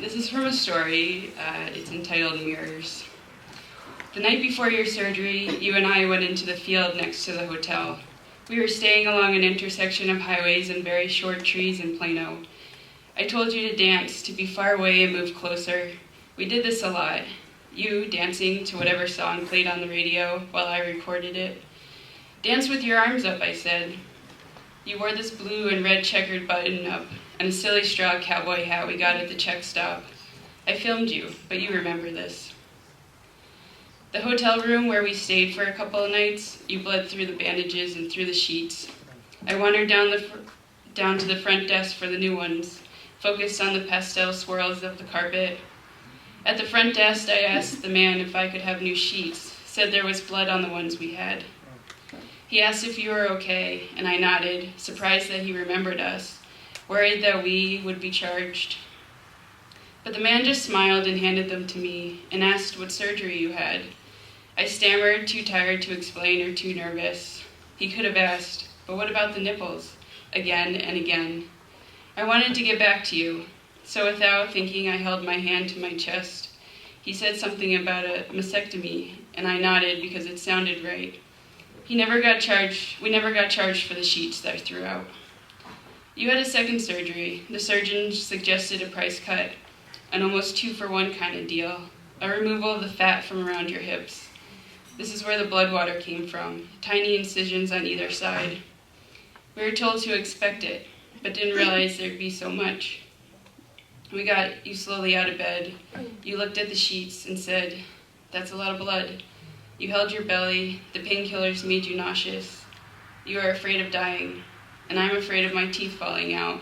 This is from a story. It's entitled Mirrors. The night before your surgery, you and I went into the field next to the hotel. We were staying along an intersection of highways and very short trees in Plano. I told you to dance, to be far away and move closer. We did this a lot. You dancing to whatever song played on the radio while I recorded it. Dance with your arms up, I said. You wore this blue and red checkered button-up and a silly straw cowboy hat we got at the check stop. I filmed you, but you remember this. The hotel room where we stayed for a couple of nights, you bled through the bandages and through the sheets. I wandered down to the front desk for the new ones, focused on the pastel swirls of the carpet. At the front desk, I asked the man if I could have new sheets, said there was blood on the ones we had. He asked if you were okay, and I nodded, surprised that he remembered us, worried that we would be charged. But the man just smiled and handed them to me and asked what surgery you had. I stammered, too tired to explain or too nervous. He could have asked, but what about the nipples? Again and again. I wanted to get back to you, so without thinking I held my hand to my chest. He said something about a mastectomy, and I nodded because it sounded right. We never got charged for the sheets that I threw out. You had a second surgery. The surgeon suggested a price cut, an almost 2-for-1 kind of deal, a removal of the fat from around your hips. This is where the blood water came from, tiny incisions on either side. We were told to expect it, but didn't realize there'd be so much. We got you slowly out of bed. You looked at the sheets and said, "That's a lot of blood." You held your belly. The painkillers made you nauseous. You are afraid of dying, and I'm afraid of my teeth falling out.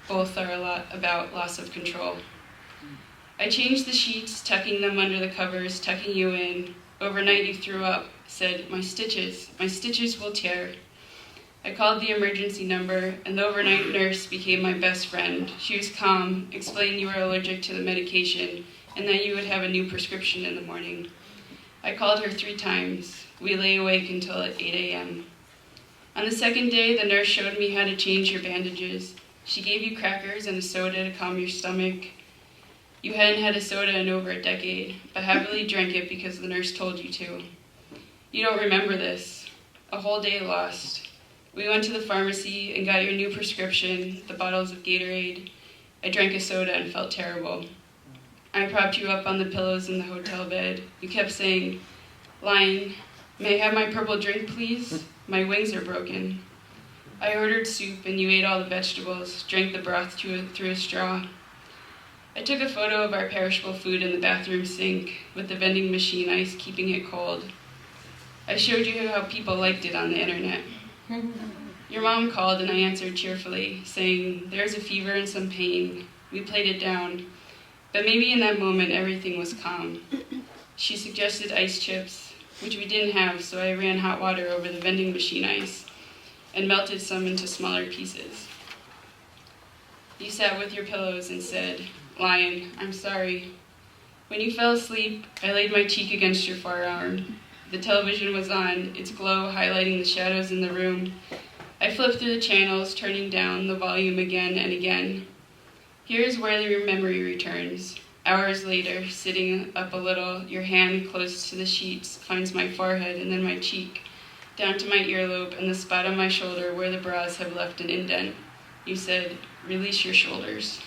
Both are a lot about loss of control. I changed the sheets, tucking them under the covers, tucking you in. Overnight you threw up, said, my stitches will tear." I called the emergency number, and the overnight nurse became my best friend. She was calm, explained you were allergic to the medication, and that you would have a new prescription in the morning. I called her 3 times. We lay awake until 8 a.m. On the second day, the nurse showed me how to change your bandages. She gave you crackers and a soda to calm your stomach. You hadn't had a soda in over a decade, but happily drank it because the nurse told you to. You don't remember this. A whole day lost. We went to the pharmacy and got your new prescription, the bottles of Gatorade. I drank a soda and felt terrible. I propped you up on the pillows in the hotel bed. You kept saying, "Lion, may I have my purple drink, please? My wings are broken." I ordered soup and you ate all the vegetables, drank the broth through a straw. I took a photo of our perishable food in the bathroom sink, with the vending machine ice keeping it cold. I showed you how people liked it on the internet. Your mom called and I answered cheerfully, saying, "There's a fever and some pain." We played it down, but maybe in that moment everything was calm. She suggested ice chips, which we didn't have, so I ran hot water over the vending machine ice and melted some into smaller pieces. You sat with your pillows and said, "Lion, I'm sorry." When you fell asleep, I laid my cheek against your forearm. The television was on, its glow highlighting the shadows in the room. I flipped through the channels, turning down the volume again and again. Here's where your memory returns. Hours later, sitting up a little, your hand close to the sheets finds my forehead and then my cheek, down to my earlobe and the spot on my shoulder where the bras have left an indent. You said, "Release your shoulders."